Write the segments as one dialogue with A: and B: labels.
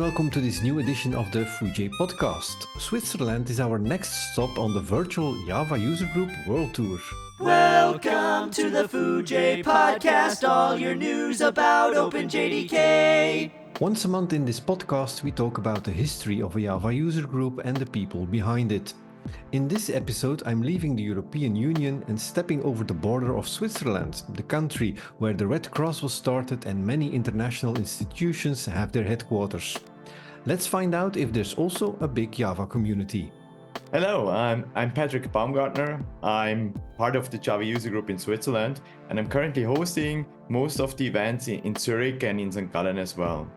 A: welcome to this new edition of the Foojay Podcast. Switzerland is our next stop on the virtual Java user group world tour.
B: Welcome to the Foojay Podcast, all your news about OpenJDK.
A: Once a month in this podcast, we talk about the history of a Java user group and the people behind it. In this episode, I'm leaving the European Union and stepping over the border of Switzerland, the country where the Red Cross was started and many international institutions have their headquarters. Let's find out if there's also a big Java community.
C: Hello, I'm Patrick Baumgartner. I'm part of the Java user group in Switzerland, and I'm currently hosting most of the events in Zurich and in St. Gallen as well.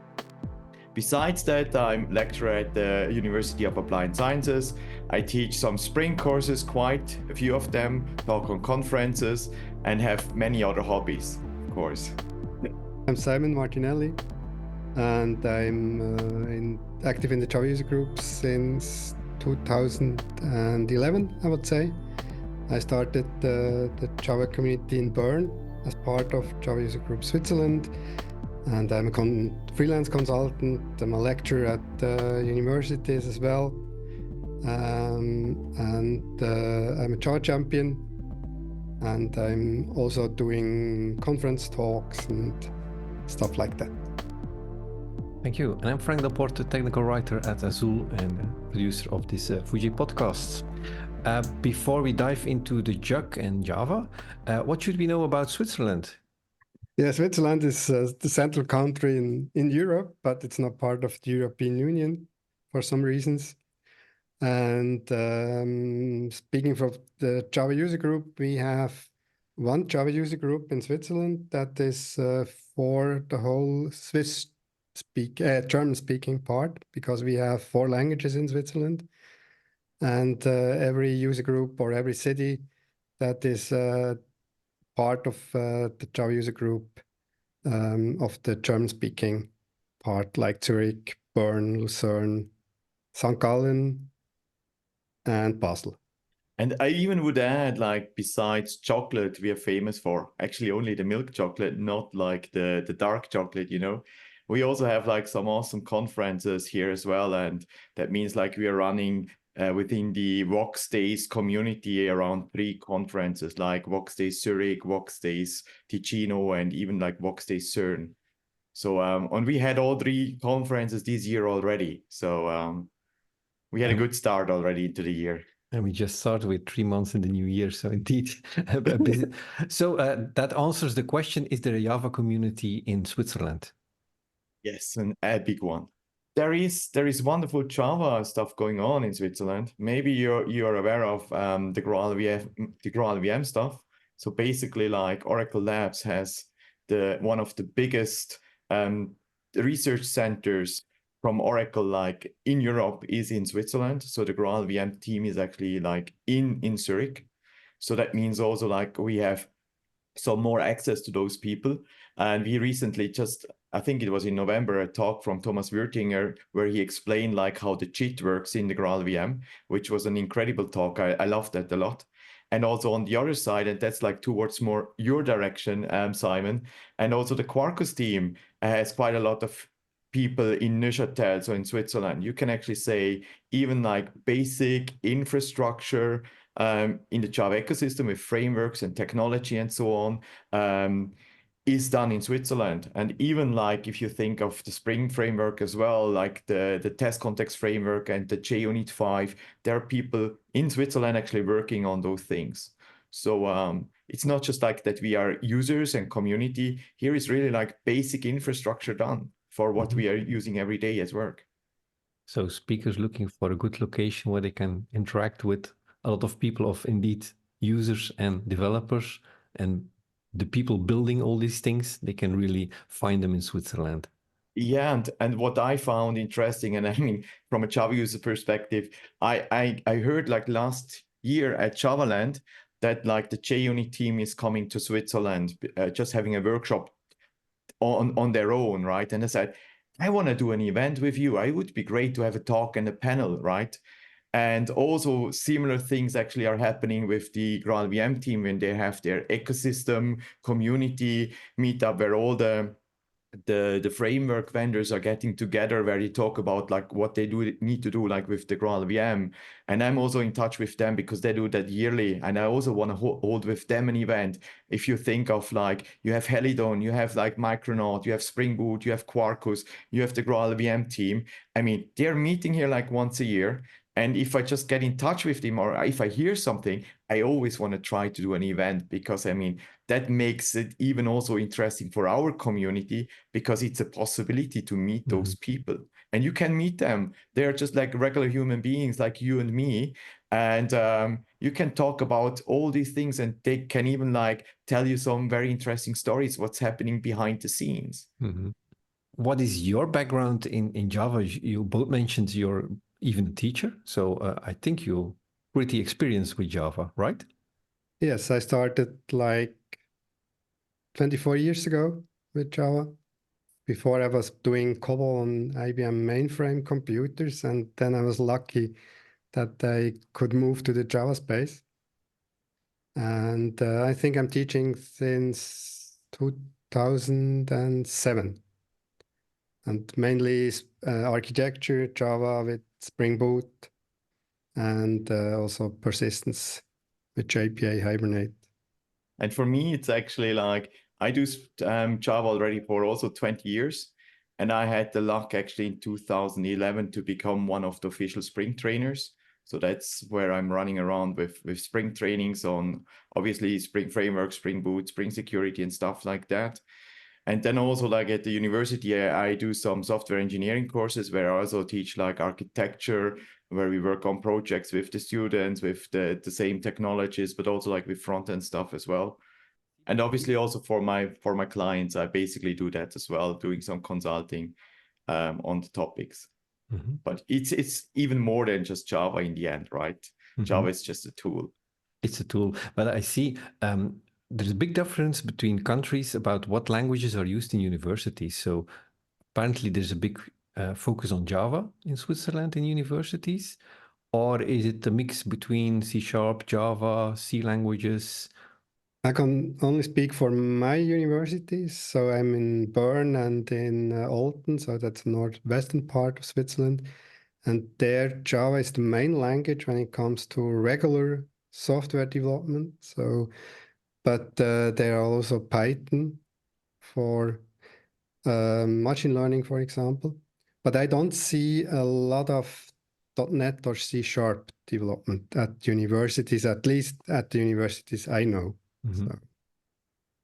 C: Besides that, I'm lecturer at the University of Applied Sciences. I teach some spring courses, quite a few of them, talk on conferences, and have many other hobbies, of course.
D: I'm Simon Martinelli, and I'm active in the Java user group since 2011, I would say. I started the Java community in Bern as part of Java user group Switzerland. And I'm a freelance consultant. I'm a lecturer at universities as well. And I'm a Java champion. And I'm also doing conference talks and stuff like that.
A: Thank you. And I'm Frank Delporte, technical writer at Azul and producer of this Foojay Podcast. Before we dive into the JUG and Java, what should we know about Switzerland?
D: Yeah, Switzerland is the central country in Europe, but it's not part of the European Union for some reasons. And speaking from the Java user group, we have one Java user group in Switzerland that is for the whole German-speaking part, because we have 4 languages in Switzerland. And every user group or every city that is part of the Java user group of the German-speaking part, like Zurich, Bern, Lucerne, St. Gallen, and Basel.
C: And I even would add, like, besides chocolate, we are famous for actually only the milk chocolate, not like the dark chocolate, you know. We also have like some awesome conferences here as well. And that means like we are running within the Voxxed community around 3 conferences, like Voxxed Zurich, Voxxed Ticino, and even like Voxxed CERN. So and we had all 3 conferences this year already. So we had a good start already into the year.
A: And we just started with 3 months in the new year, so indeed a busy. So that answers the question: is there a Java community in Switzerland?
C: Yes, a big one. There is wonderful Java stuff going on in Switzerland. Maybe you're aware of the GraalVM stuff. So basically, like Oracle Labs has one of the biggest research centers from Oracle, like in Europe, is in Switzerland. So the GraalVM team is actually like in Zurich. So that means also like we have some more access to those people. And we recently just, I think it was in November, a talk from Thomas Würtinger where he explained like how the JIT works in the GraalVM, which was an incredible talk. I loved that a lot. And also on the other side, and that's like towards more your direction, Simon, and also the Quarkus team has quite a lot of people in Neuchâtel, so in Switzerland. You can actually say even like basic infrastructure in the Java ecosystem with frameworks and technology and so on, is done in Switzerland. And even like if you think of the Spring framework as well, like the test context framework and the JUnit 5, there are people in Switzerland actually working on those things. So it's not just like that we are users and community. Here is really like basic infrastructure done for what we are using every day at work.
A: So speakers looking for a good location where they can interact with a lot of people, of indeed users and developers, and the people building all these things, they can really find them in Switzerland.
C: Yeah, and what I found interesting, and I mean, from a Java user perspective, I heard like last year at JavaLand that like the JUnit team is coming to Switzerland, just having a workshop on their own, right? And I said, I want to do an event with you. It would be great to have a talk and a panel, right? And also similar things actually are happening with the GraalVM team when they have their ecosystem community meetup where all the the framework vendors are getting together where you talk about like what they need to do like with the Graal VM. And I'm also in touch with them because they do that yearly. And I also want to hold with them an event. If you think of like, you have Helidon, you have like Micronaut, you have Spring Boot, you have Quarkus, you have the Graal VM team. I mean, they're meeting here like once a year. And if I just get in touch with them or if I hear something, I always want to try to do an event because I mean, that makes it even also interesting for our community because it's a possibility to meet those people and you can meet them. They're just like regular human beings like you and me. And you can talk about all these things and they can even like tell you some very interesting stories, what's happening behind the scenes.
A: What is your background in Java? You both mentioned you're even a teacher. So I think you're pretty experienced with Java, right?
D: Yes, I started like 24 years ago with Java. Before I was doing COBOL on IBM mainframe computers, and then I was lucky that I could move to the Java space. And I think I'm teaching since 2007. And mainly architecture, Java with Spring Boot, and also persistence with JPA Hibernate.
C: And for me, it's actually like I do Java already for also 20 years. And I had the luck actually in 2011 to become one of the official Spring trainers. So that's where I'm running around with Spring trainings on obviously Spring Framework, Spring Boot, Spring Security and stuff like that. And then also like at the university, I do some software engineering courses where I also teach like architecture, where we work on projects with the students, with the same technologies, but also like with front-end stuff as well. And obviously also for my clients, I basically do that as well, doing some consulting on the topics. But it's even more than just Java in the end, right? Java is just a tool.
A: It's a tool, but I see there's a big difference between countries about what languages are used in universities. So apparently there's a big focus on Java in Switzerland in universities, or is it a mix between C#, Java, C languages?
D: I can only speak for my universities. So I'm in Bern and in Olten, so that's the northwestern part of Switzerland. And there, Java is the main language when it comes to regular software development. So, but there are also Python for machine learning, for example. But I don't see a lot of .NET or C# development at universities, at least at the universities I know. So.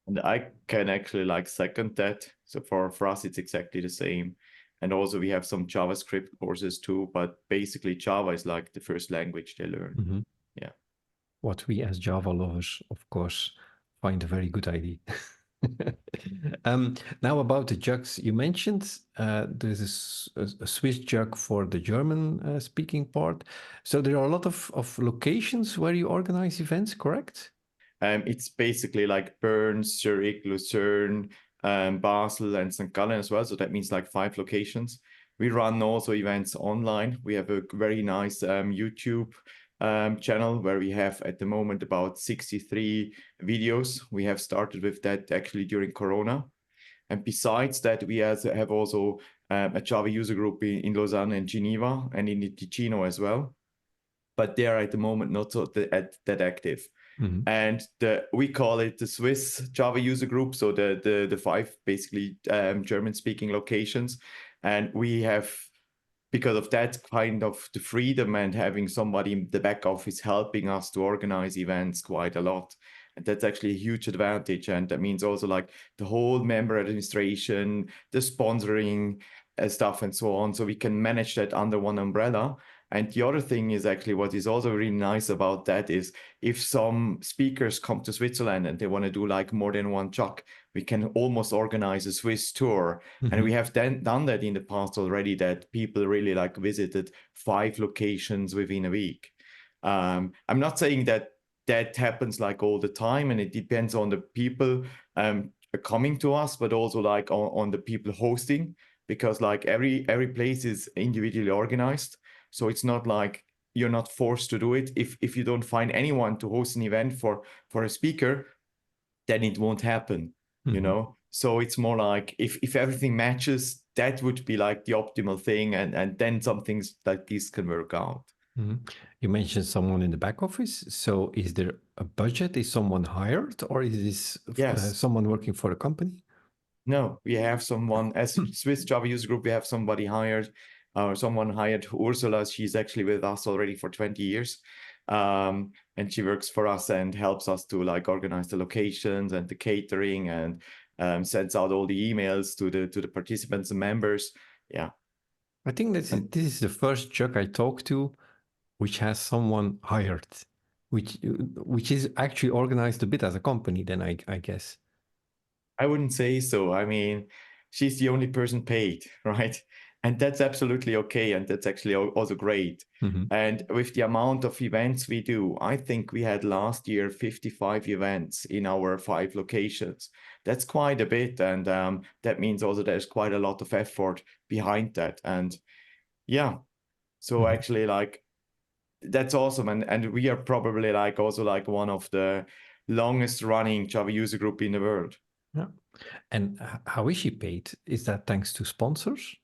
C: And I can actually like second that. So for us, it's exactly the same. And also we have some JavaScript courses too, but basically Java is like the first language they learn. Yeah.
A: What we as Java lovers, of course, find a very good idea. Now about the jugs, you mentioned there's a Swiss jug for the German speaking part. So there are a lot of locations where you organize events, correct?
C: It's basically like Bern, Zurich, Lucerne, Basel, and St. Gallen as well. So that means like 5 locations. We run also events online. We have a very nice YouTube channel where we have at the moment about 63 videos. We have started with that actually during Corona. And besides that, we have also a Java user group in Lausanne and Geneva and in Ticino as well. But they are at the moment not so that active. And we call it the Swiss Java user group. So the 5 basically German speaking locations. And we have, because of that kind of the freedom and having somebody in the back office helping us to organize events quite a lot. And that's actually a huge advantage. And that means also like the whole member administration, the sponsoring stuff and so on. So we can manage that under one umbrella. And the other thing is actually what is also really nice about that is if some speakers come to Switzerland and they want to do like more than one JUG, we can almost organize a Swiss tour. And we have then done that in the past already, that people really like visited 5 locations within a week. I'm not saying that that happens like all the time, and it depends on the people coming to us, but also like on the people hosting, because like every place is individually organized. So it's not like you're not forced to do it. If you don't find anyone to host an event for a speaker, then it won't happen, you know? So it's more like if everything matches, that would be like the optimal thing, and then some things like this can work out.
A: Mhm. You mentioned someone in the back office. So is there a budget? Is someone hired, or is this
C: Yes.
A: someone working for a company?
C: No, we have someone as Swiss Java user group. We have somebody hired, or someone hired. Ursula, she's actually with us already for 20 years, and she works for us and helps us to like organize the locations and the catering, and sends out all the emails to the participants and members. Yeah,
A: I think this is the first JUG I talked to which has someone hired, which is actually organized a bit as a company. Then I guess.
C: I wouldn't say so. I mean, she's the only person paid, right? And that's absolutely okay. And that's actually also great.
A: Mm-hmm.
C: And with the amount of events we do, I think we had last year 55 events in our 5 locations. That's quite a bit. And that means also there's quite a lot of effort behind that. And yeah, so
A: Mm-hmm.
C: actually, like, that's awesome. And we are probably like also like one of the longest running Java user group in the world.
A: Yeah. And how is she paid? Is that thanks to sponsors?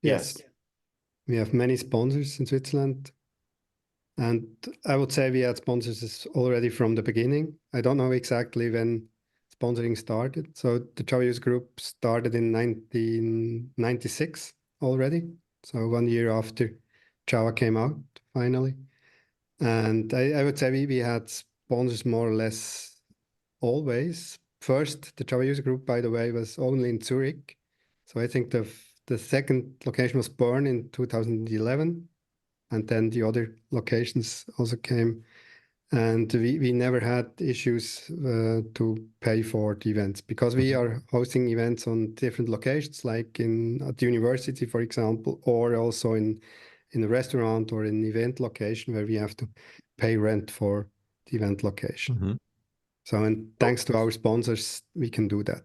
D: Yes.
C: Yes.
D: We have many sponsors in Switzerland. And I would say we had sponsors already from the beginning. I don't know exactly when sponsoring started. So the Java User Group started in 1996 already. So 1 year after Java came out, finally. And I would say we had sponsors more or less always. First, the Java User Group, by the way, was only in Zurich. So I think the second location was Bern in 2011, and then the other locations also came. And we never had issues to pay for the events because we are hosting events on different locations, like at the university, for example, or also in a restaurant or an event location where we have to pay rent for the event location.
A: Mm-hmm.
D: So, and thanks to our sponsors, we can do that.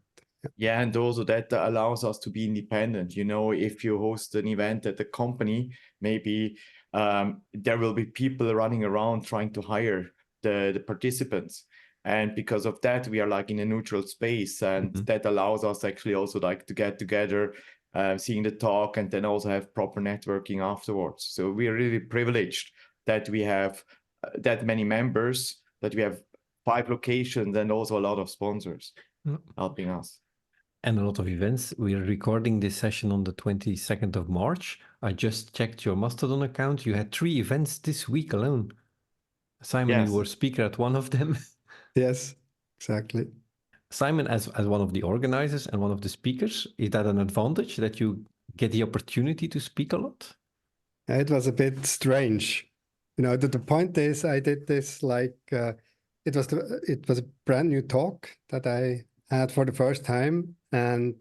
C: Yeah, and also that allows us to be independent. You know, if you host an event at a company, maybe there will be people running around trying to hire the participants. And because of that, we are like in a neutral space, and
A: Mm-hmm.
C: that allows us actually also like to get together, seeing the talk, and then also have proper networking afterwards. So we are really privileged that we have that many members, that we have 5 locations, and also a lot of sponsors helping us.
A: And a lot of events. We are recording this session on the 22nd of March. I just checked your Mastodon account. You had 3 events this week alone. Simon, you
C: Yes.
A: were speaker at one of them.
D: Yes, exactly.
A: Simon, as one of the organizers and one of the speakers, is that an advantage that you get the opportunity to speak a lot?
D: It was a bit strange. The point is, I did this like it was a brand new talk that I had for the first time, and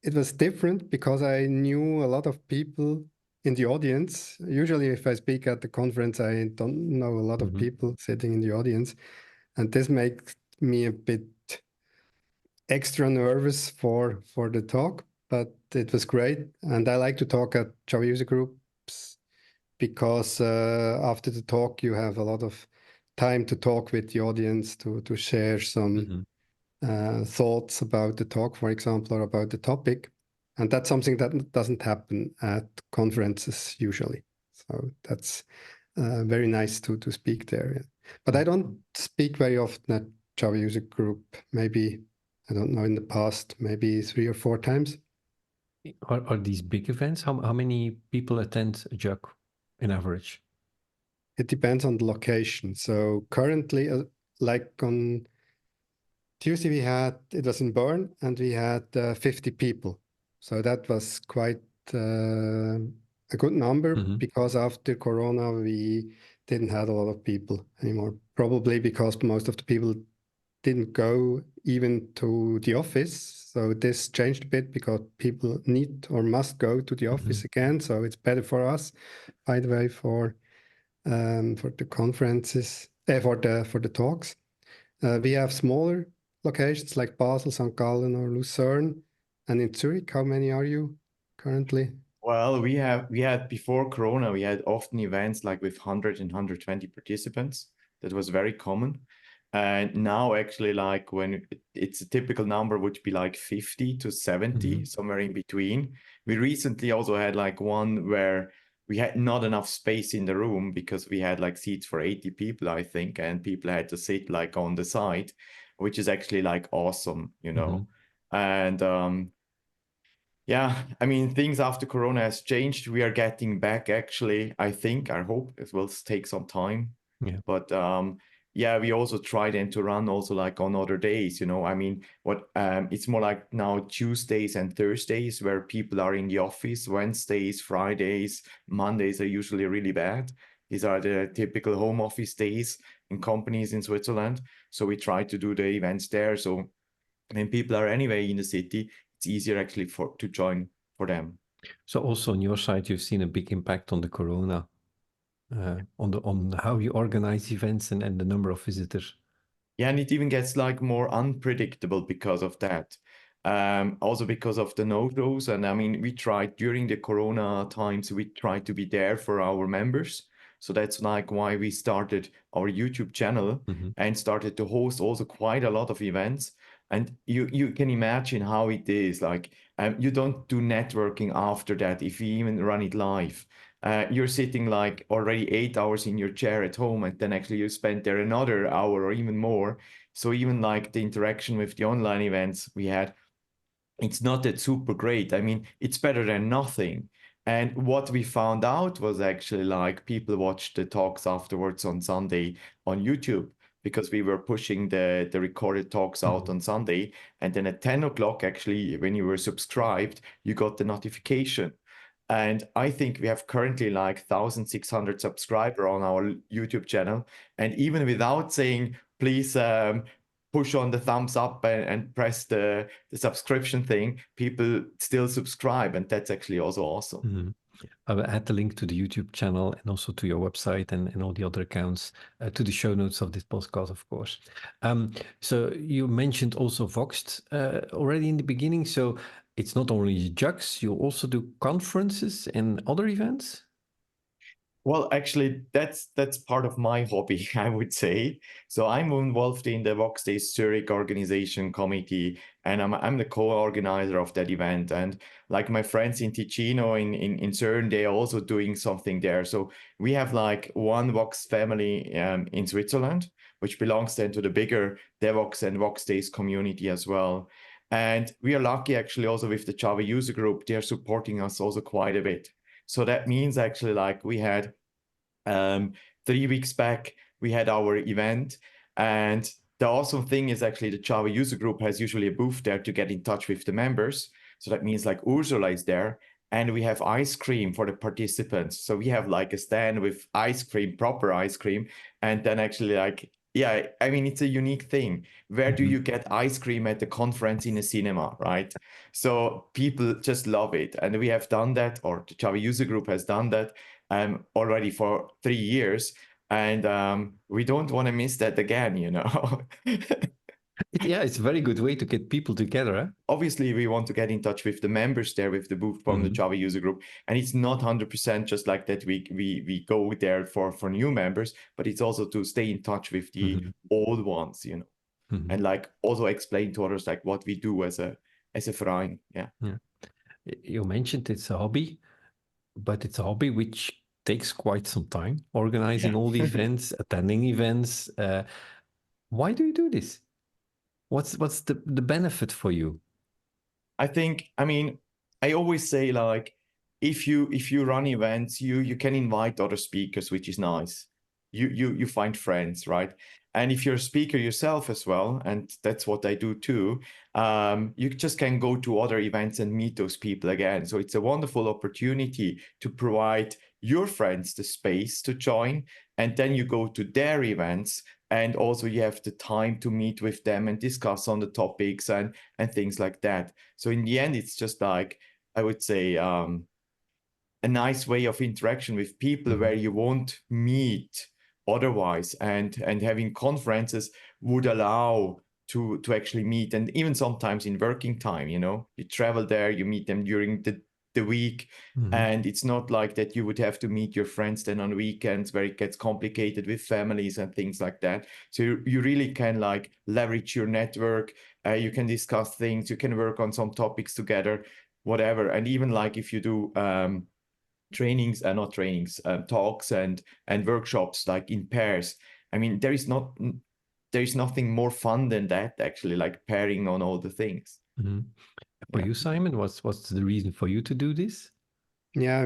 D: it was different because I knew a lot of people in the audience. Usually, if I speak at the conference, I don't know a lot of people sitting in the audience, and this makes me a bit extra nervous for the talk. But it was great, and I like to talk at Java user groups because after the talk you have a lot of time to talk with the audience to share some thoughts about the talk, for example, or about the topic. And that's something that doesn't happen at conferences usually. So that's very nice to speak there. Yeah. But I don't speak very often at Java User Group. Maybe, I don't know, in the past, maybe 3 or 4 times.
A: Are these big events? How many people attend a JUG in average?
D: It depends on the location. So currently, like on Tuesday, it was in Bern, and we had 50 people. So that was quite a good number because after Corona, we didn't have a lot of people anymore. Probably because most of the people didn't go even to the office. So this changed a bit because people need or must go to the office again. So it's better for us, by the way, for the conferences, for the talks. We have smaller locations like Basel, St. Gallen, or Lucerne. And in Zurich, how many are you currently?
C: Well, we had before Corona, we had often events like with 100 and 120 participants. That was very common. And now actually like when it's a typical number would be like 50 to 70, somewhere in between. We recently also had like one where we had not enough space in the room because we had like seats for 80 people, I think, and people had to sit like on the side, which is actually like awesome, you know. And yeah, I mean, things after Corona has changed. We are getting back, actually, I think. I hope it will take some time.
A: Yeah.
C: But yeah, we also try then to run also like on other days, you know. I mean, what it's more like now Tuesdays and Thursdays where people are in the office. Wednesdays, Fridays, Mondays are usually really bad. These are the typical home office days in companies in Switzerland. So we try to do the events there. So when people are anyway in the city, it's easier actually to join for them.
A: So also on your side, you've seen a big impact on the corona, on how you organize events and the number of visitors.
C: Yeah, and it even gets like more unpredictable because of that. Also because of the no-shows. And I mean, we tried during the Corona times, we tried to be there for our members. So that's like why we started our YouTube channel and started to host also quite a lot of events. And you can imagine how it is. Like you don't do networking after that if you even run it live. You're sitting like already 8 hours in your chair at home, and then actually you spend there another hour or even more. So even like the interaction with the online events we had, it's not that super great. I mean, it's better than nothing. And what we found out was actually like people watched the talks afterwards on Sunday on YouTube because we were pushing the recorded talks out on Sunday. And then at 10 o'clock, actually, when you were subscribed, you got the notification. And I think we have currently like 1,600 subscribers on our YouTube channel. And even without saying, please push on the thumbs up and press the subscription thing, people still subscribe. And that's actually also awesome.
A: I will add the link to the YouTube channel and also to your website and all the other accounts to the show notes of this podcast, of course. So you mentioned also Voxxed already in the beginning. So it's not only JUGs, you also do conferences and other events?
C: Well, actually, that's part of my hobby, I would say. So I'm involved in the Voxxed Zurich organization committee, and I'm the co-organizer of that event. And like my friends in Ticino, in CERN, they are also doing something there. So we have like one Voxxed family in Switzerland, which belongs then to the bigger DevOps and Voxxed Days community as well. And we are lucky actually also with the Java user group, they're supporting us also quite a bit. So that means actually like we had 3 weeks back, we had our event. And the awesome thing is actually the Java user group has usually a booth there to get in touch with the members. So that means like Ursula is there and we have ice cream for the participants. So we have like a stand with ice cream, proper ice cream. And then actually like, yeah, I mean, it's a unique thing. Where do you get ice cream at the conference in a cinema, right? So people just love it. And we have done that, or the Java user group has done that already for 3 years. And we don't want to miss that again, you know.
A: Yeah, it's a very good way to get people together. Eh?
C: Obviously, we want to get in touch with the members there, with the booth from the Java user group. And it's not 100% just like that we go there for new members, but it's also to stay in touch with the old ones, you know. And like also explain to others like what we do as a Verein. Yeah.
A: You mentioned it's a hobby, but it's a hobby which takes quite some time, organizing all the events, attending events. Why do you do this? What's the benefit for you?
C: I think, I mean, I always say like if you run events, you can invite other speakers, which is nice. You find friends, right? And if you're a speaker yourself as well, and that's what I do too, you just can go to other events and meet those people again. So it's a wonderful opportunity to provide your friends the space to join, and then you go to their events, and also you have the time to meet with them and discuss on the topics and things like that. So in the end, it's just like, I would say, a nice way of interaction with people where you won't meet otherwise. And having conferences would allow to actually meet, and even sometimes in working time, you know, you travel there, you meet them during the week.
A: Mhm.
C: And it's not like that you would have to meet your friends then on weekends where it gets complicated with families and things like that. So you really can like leverage your network. You can discuss things, you can work on some topics together, whatever. And even like if you do not trainings, talks and workshops like in pairs. I mean, there is nothing more fun than that, actually, like pairing on all the things.
A: Mhm. For
C: Yeah.
A: you, Simon, what's the reason for you to do this?
D: Yeah,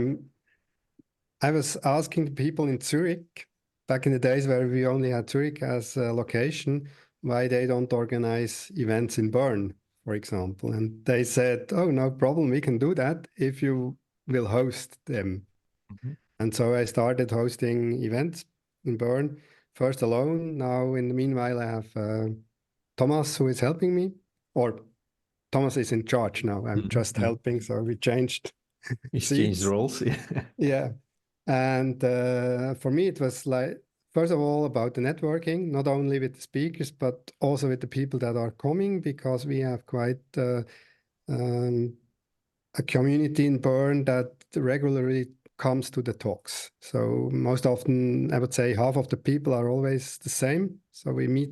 D: I was asking the people in Zurich back in the days where we only had Zurich as a location, why they don't organize events in Bern, for example. And they said, oh, no problem, we can do that if you will host them.
C: Mhm.
D: And so I started hosting events in Bern, first alone. Now, in the meanwhile, I have Thomas who is helping me, or Thomas is in charge now. I'm just
A: Mhm.
D: helping. So we changed
A: Exchange
D: seats.
A: roles.
D: Yeah. And for me, it was like, first of all, about the networking, not only with the speakers, but also with the people that are coming, because we have quite um, a community in Bern that regularly comes to the talks. So most often, I would say half of the people are always the same. So we meet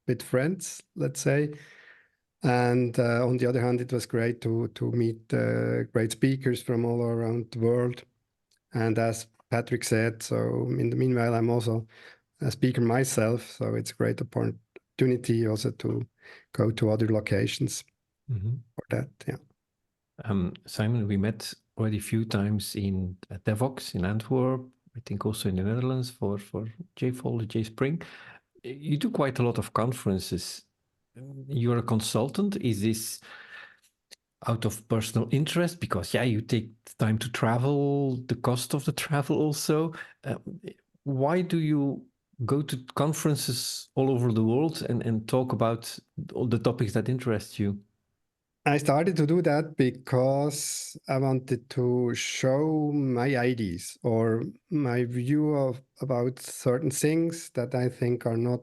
D: with friends, let's say. And on the other hand, it was great to meet great speakers from all around the world. And as Patrick said, so in the meanwhile, I'm also a speaker myself. So it's a great opportunity also to go to other locations
A: Mhm.
D: for that. Yeah.
A: Simon, we met already a few times at Voxxed in Antwerp. I think also in the Netherlands for JFall, the J Spring. You do quite a lot of conferences. You're a consultant. Is this out of personal interest? Because yeah, you take the time to travel, the cost of the travel also. Why do you go to conferences all over the world and talk about all the topics that interest you?
D: I started to do that because I wanted to show my ideas or my view of about certain things that I think are not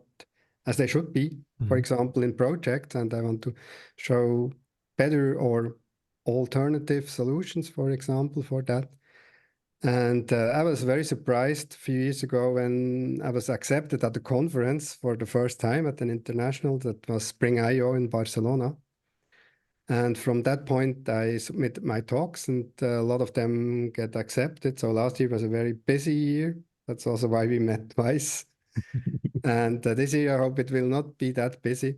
D: as they should be. For
A: Mhm.
D: example, in projects, and I want to show better or alternative solutions, for example, for that. And I was very surprised a few years ago when I was accepted at the conference for the first time at an international that was Spring IO in Barcelona. And from that point, I submit my talks, and a lot of them get accepted. So last year was a very busy year. That's also why we met twice. And this year, I hope it will not be that busy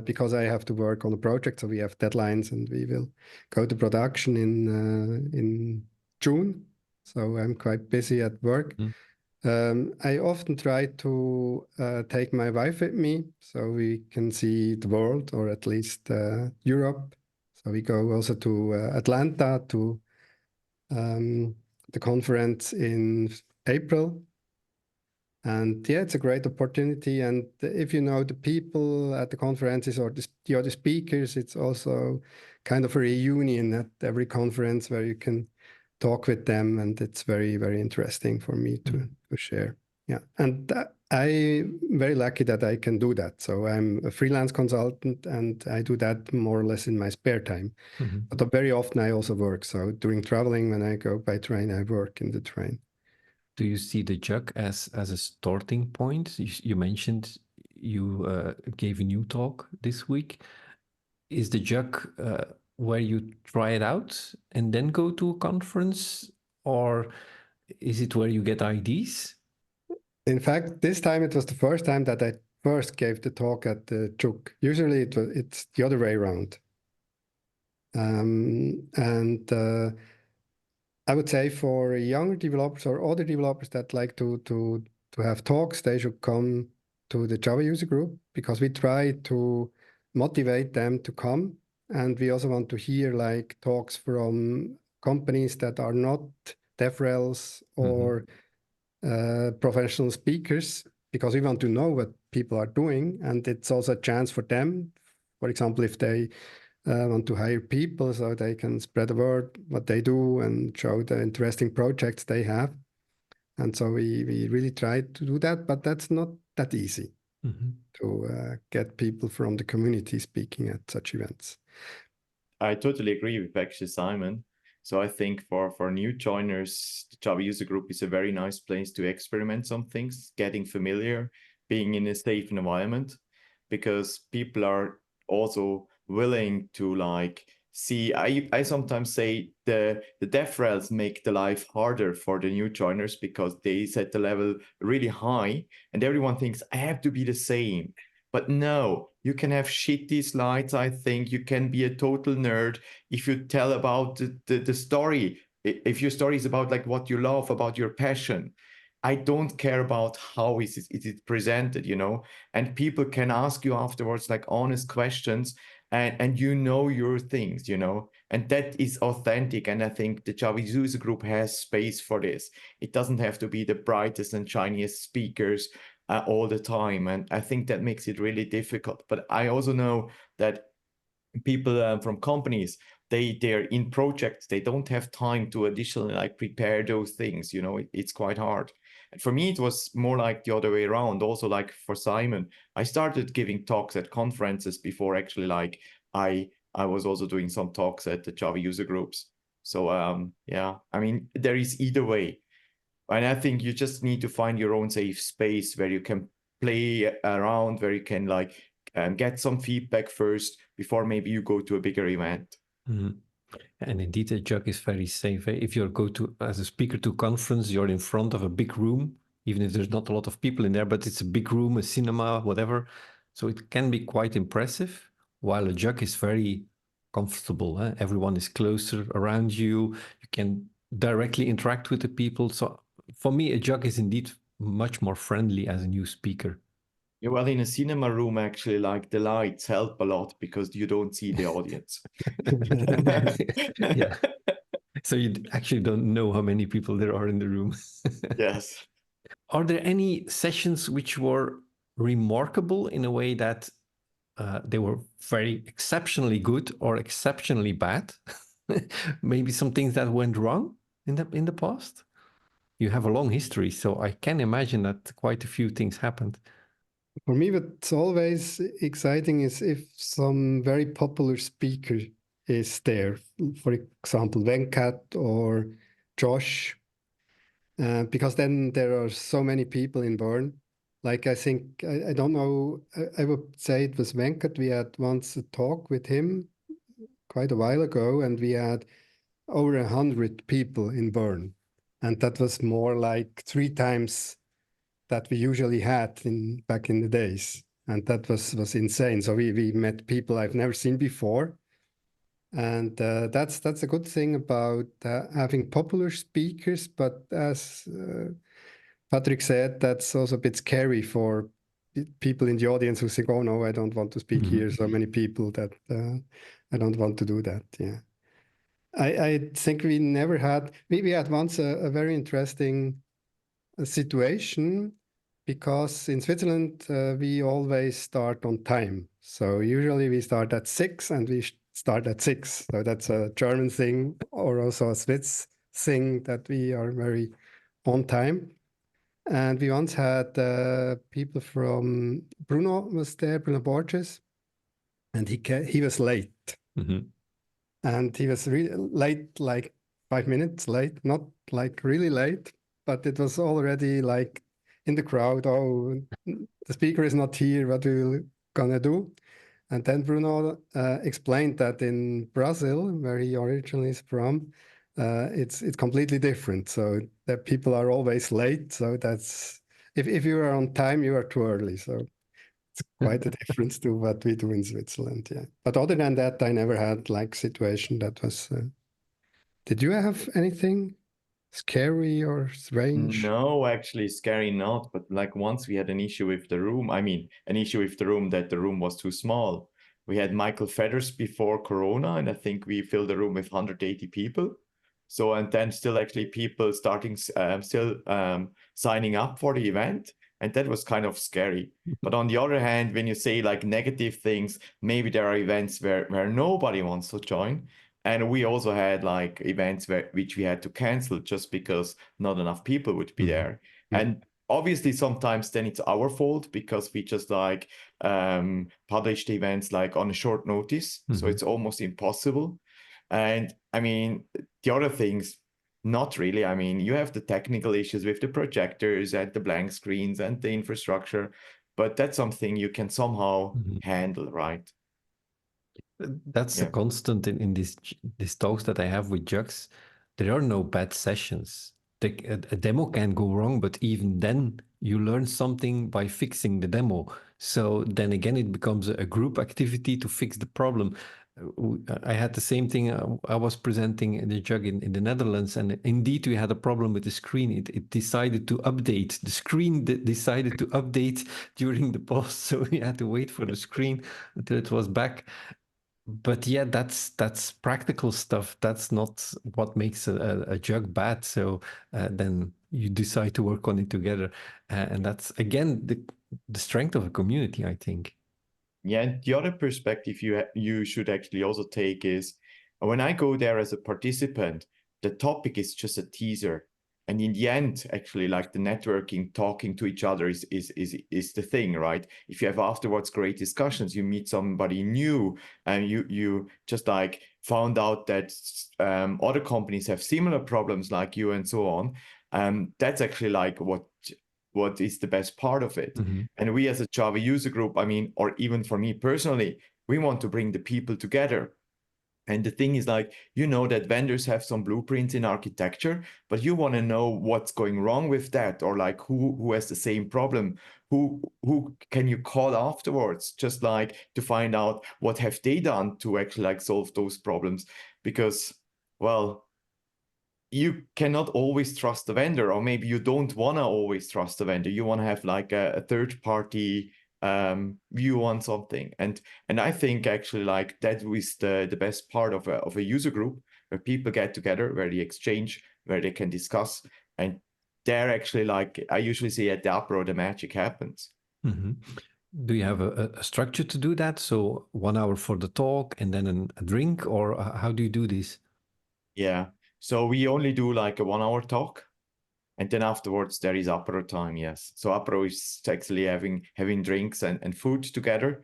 D: because I have to work on a project. So we have deadlines, and we will go to production in June. So I'm quite busy at work.
A: Mhm.
D: I often try to take my wife with me so we can see the world or at least Europe. So we go also to Atlanta to um, the conference in April. And yeah, it's a great opportunity. And if you know the people at the conferences or the other speakers, it's also kind of a reunion at every conference where you can talk with them. And it's very, very interesting for me to share. Yeah. And I'm very lucky that I can do that. So I'm a freelance consultant and I do that more or less in my spare time.
A: Mhm.
D: But very often I also work. So during traveling, when I go by train, I work in the train.
A: Do you see the JUG as a starting point? You mentioned you gave a new talk this week. Is the JUG where you try it out and then go to a conference, or is it where you get ideas?
D: In fact, this time it was the first time that I first gave the talk at the JUG. Usually it's the other way around. And I would say for younger developers or other developers that like to have talks, they should come to the Java user group because we try to motivate them to come. And we also want to hear like talks from companies that are not DevRels or professional speakers because we want to know what people are doing. And it's also a chance for them. For example, if they want to hire people so they can spread the word what they do and show the interesting projects they have. And so we really try to do that, but that's not that easy
A: Mhm.
D: to get people from the community speaking at such events.
C: I totally agree with actually Simon. So I think for new joiners, the Java user group is a very nice place to experiment some things, getting familiar, being in a safe environment, because people are also willing to like see. I sometimes say the dev rails make the life harder for the new joiners because they set the level really high and everyone thinks I have to be the same. But no, you can have shitty slides. I think you can be a total nerd if you tell about the story. If your story is about like what you love, about your passion, I don't care about how it is presented, you know, and people can ask you afterwards like honest questions, and you know your things, you know, and that is authentic. And I think the Java user group has space for this. It doesn't have to be the brightest and shiniest speakers all the time. And I think that makes it really difficult. But I also know that people from companies, they're in projects, they don't have time to additionally like prepare those things, you know. It's quite hard. And for me it was more like the other way around. Also, like for Simon, I started giving talks at conferences before actually like I was also doing some talks at the Java user groups. So yeah, I mean, there is either way. And I think you just need to find your own safe space where you can play around, where you can like get some feedback first before maybe you go to a bigger event.
A: Mhm. And indeed, a JUG is very safe. If you go to as a speaker to conference, you're in front of a big room, even if there's not a lot of people in there, but it's a big room, a cinema, whatever. So it can be quite impressive, while a JUG is very comfortable. Everyone is closer around you. You can directly interact with the people. So for me, a JUG is indeed much more friendly as a new speaker.
C: Yeah, well, in a cinema room, actually, like the lights help a lot because you don't see the audience.
A: Yeah. So you actually don't know how many people there are in the room.
C: Yes.
A: Are there any sessions which were remarkable in a way that they were very exceptionally good or exceptionally bad? Maybe some things that went wrong in the past? You have a long history, so I can imagine that quite a few things happened.
D: For me, what's always exciting is if some very popular speaker is there. For example, Venkat or Josh, because then there are so many people in Bern. Like I think, I don't know, I would say it was Venkat. We had once a talk with him quite a while ago, and we had over 100 people in Bern. And that was more like 3 times that we usually had back in the days. And that was insane. So we met people I've never seen before. And that's a good thing about having popular speakers. But as Patrick said, that's also a bit scary for people in the audience who think, oh no, I don't want to speak here. So many people that I don't want to do that. Yeah. I think we never had, we had once a very interesting situation because in Switzerland, we always start on time. So usually we start at 6 and we start at 6. So that's a German thing or also a Swiss thing that we are very on time. And we once had people from Bruno was there, Bruno Borges, and he was late.
A: Mhm.
D: And he was really late, like 5 minutes late, not like really late, but it was already like in the crowd. Oh, the speaker is not here. What we will gonna do? And then Bruno explained that in Brazil, where he originally is from, it's completely different. So that people are always late. So that's if you are on time, you are too early. So it's quite a difference to what we do in Switzerland. Yeah. But other than that, I never had like situation that was. Did you have anything scary or strange?
C: No, actually, scary not. But like once we had an issue with the room. I mean, an issue with the room that the room was too small. We had Michael Feathers before Corona, and I think we filled the room with 180 people. So, and then still actually people starting, still signing up for the event. And that was kind of scary. But on the other hand, when you say like negative things, maybe there are events where nobody wants to join. And we also had like events which we had to cancel just because not enough people would be there.
D: Yeah.
C: And obviously sometimes then it's our fault because we just like published events like on a short notice. So it's almost impossible. And I mean, the other things, not really. I mean, you have the technical issues with the projectors and the blank screens and the infrastructure, but that's something you can somehow
A: Mhm.
C: handle, right?
A: That's the
C: Yeah.
A: constant in these talks that I have with jugs. There are no bad sessions. A demo can go wrong, but even then, you learn something by fixing the demo. So then again, it becomes a group activity to fix the problem. I had the same thing. I was presenting in the jug in the Netherlands, and indeed, we had a problem with the screen. It decided to update. The screen decided to update during the post, so we had to wait for the screen until it was back. But yeah, that's practical stuff. That's not what makes a jug bad. So then you decide to work on it together, and that's again the strength of a community, I think.
C: Yeah, and the other perspective you should actually also take is when I go there as a participant, the topic is just a teaser. And in the end, actually, like the networking, talking to each other is the thing, right? If you have afterwards great discussions, you meet somebody new, and you just like found out that other companies have similar problems like you and so on. That's actually like what is the best part of it.
A: Mhm.
C: And we as a Java user group, I mean, or even for me personally, we want to bring the people together. And the thing is like, you know that vendors have some blueprints in architecture, but you want to know what's going wrong with that, or like who has the same problem, who can you call afterwards, just like to find out what have they done to actually like solve those problems. Because, well, you cannot always trust the vendor, or maybe you don't want to always trust the vendor. You want to have like a third party view on something. And I think actually like that is the best part of a user group, where people get together, where they exchange, where they can discuss. And they're actually like, I usually say at the apero, the magic happens.
A: Mhm. Do you have a structure to do that? So 1 hour for the talk and then a drink, or how do you do this?
C: Yeah. So we only do like a 1 hour talk. And then afterwards there is apero time, yes. So apero is actually having drinks and food together.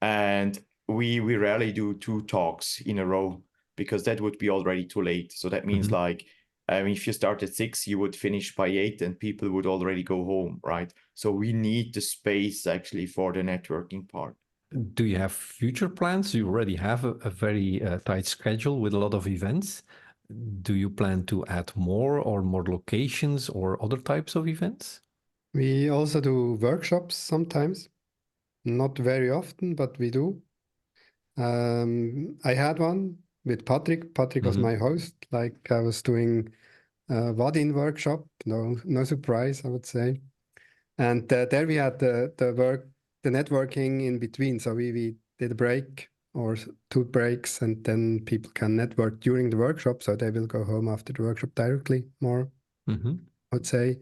C: And we rarely do 2 talks in a row, because that would be already too late. So that means
A: Mhm.
C: like if you start at 6, you would finish by 8 and people would already go home, right? So we need the space actually for the networking part.
A: Do you have future plans? You already have a very tight schedule with a lot of events. Do you plan to add more locations or other types of events?
D: We also do workshops sometimes, not very often, but we do. I had one with Patrick. Patrick was
A: Mhm.
D: my host. Like I was doing a Vadin workshop. No surprise, I would say. And there we had the networking in between. So we did a break or 2 breaks, and then people can network during the workshop. So they will go home after the workshop directly. More,
A: Mhm.
D: I would say.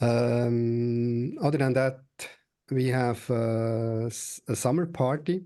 D: Other than that, we have a summer party.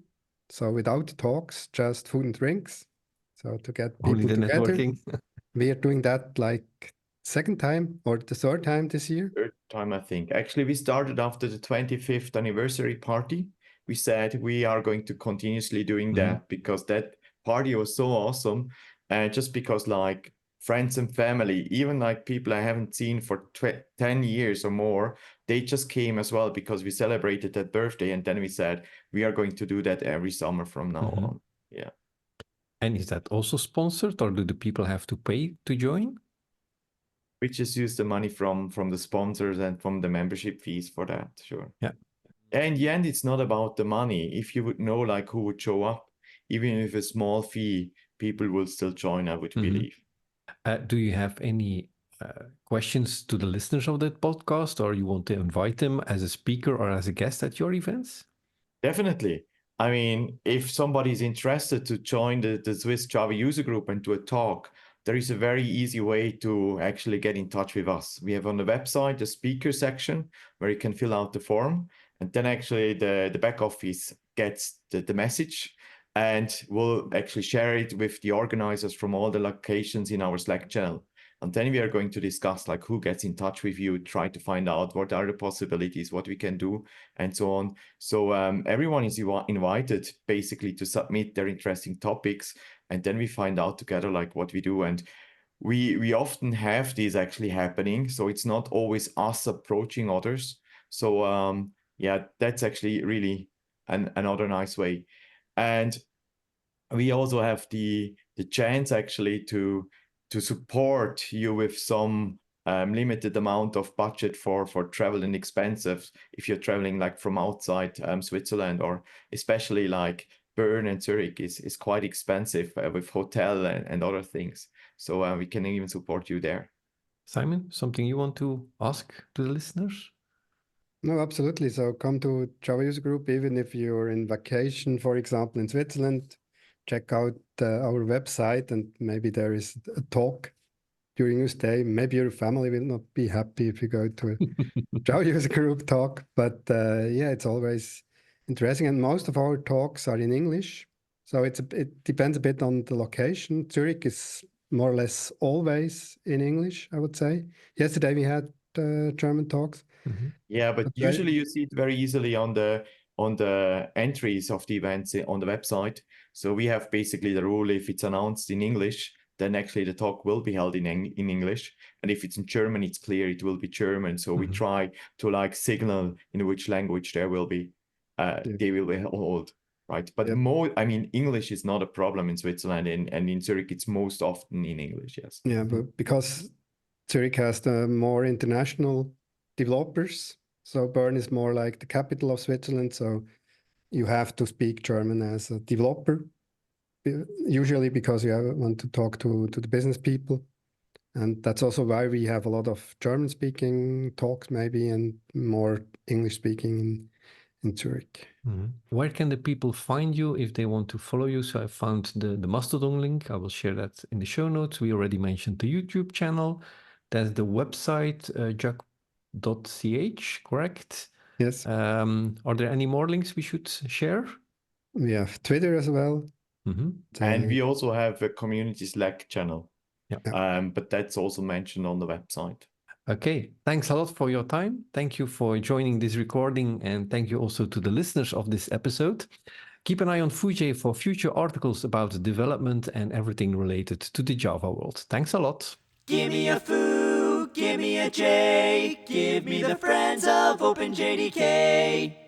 D: So without talks, just food and drinks. So to get
A: Only
D: people
A: the
D: together.
A: networking.
D: We are doing that like second time or the third time this year.
C: Third time, I think. Actually, we started after the 25th anniversary party. We said we are going to continuously doing
A: Mhm.
C: that because that party was so awesome. And just because like friends and family, even like people I haven't seen for 10 years or more, they just came as well because we celebrated that birthday. And then we said, we are going to do that every summer from now
A: Mhm.
C: on. Yeah.
A: And is that also sponsored, or do the people have to pay to join?
C: We just use the money from the sponsors and from the membership fees for that. Sure.
A: Yeah.
C: In the end, it's not about the money. If you would know like who would show up, even with a small fee, people will still join, I would
A: Mhm.
C: believe.
A: Do you have any questions to the listeners of that podcast, or you want to invite them as a speaker or as a guest at your events?
C: Definitely. I mean, if somebody is interested to join the Swiss Java user group and do a talk, there is a very easy way to actually get in touch with us. We have on the website a speaker section where you can fill out the form, and then actually the back office gets the message and will actually share it with the organizers from all the locations in our Slack channel. And then we are going to discuss like who gets in touch with you, try to find out what are the possibilities, what we can do, and so on. So everyone is invited basically to submit their interesting topics, and then we find out together like what we do. And we often have these actually happening, so it's not always us approaching others. So yeah, that's actually really another nice way. And we also have the chance actually to support you with some limited amount of budget for travel and expenses if you're traveling like from outside Switzerland, or especially like Bern and Zurich is quite expensive with hotel and other things. So we can even support you there.
A: Simon, something you want to ask to the listeners?
D: No, absolutely. So come to Java User Group, even if you're in vacation, for example, in Switzerland, check out our website, and maybe there is a talk during your stay. Maybe your family will not be happy if you go to a Java User Group talk, but yeah, it's always interesting. And most of our talks are in English. So it depends a bit on the location. Zurich is more or less always in English, I would say. Yesterday we had German talks.
C: Yeah, but
D: Okay.
C: usually you see it very easily on the entries of the events on the website. So we have basically the rule: if it's announced in English, then actually the talk will be held in English. And if it's in German, it's clear it will be German. So we try to like signal in which language they will be held, right? But I mean, English is not a problem in Switzerland, and in Zurich it's most often in English. Yes.
D: Yeah, but because Zurich has the more international developers, so Bern is more like the capital of Switzerland, so you have to speak German as a developer, usually because you want to talk to the business people. And that's also why we have a lot of German-speaking talks maybe, and more English-speaking in Zurich.
A: Where can the people find you if they want to follow you? So I found the Mastodon link. I will share that in the show notes. We already mentioned the YouTube channel. There's the website, JUG.ch, correct?
D: Yes.
A: Are there any more links we should share?
D: We have Twitter as well.
C: And we also have a community Slack channel.
A: Yeah.
C: But that's also mentioned on the website.
A: Okay, thanks a lot for your time. Thank you for joining this recording, and thank you also to the listeners of this episode. Keep an eye on Foojay for future articles about development and everything related to the Java world. Thanks a lot.
B: Give me a Foo, give me a J, give me the friends of OpenJDK.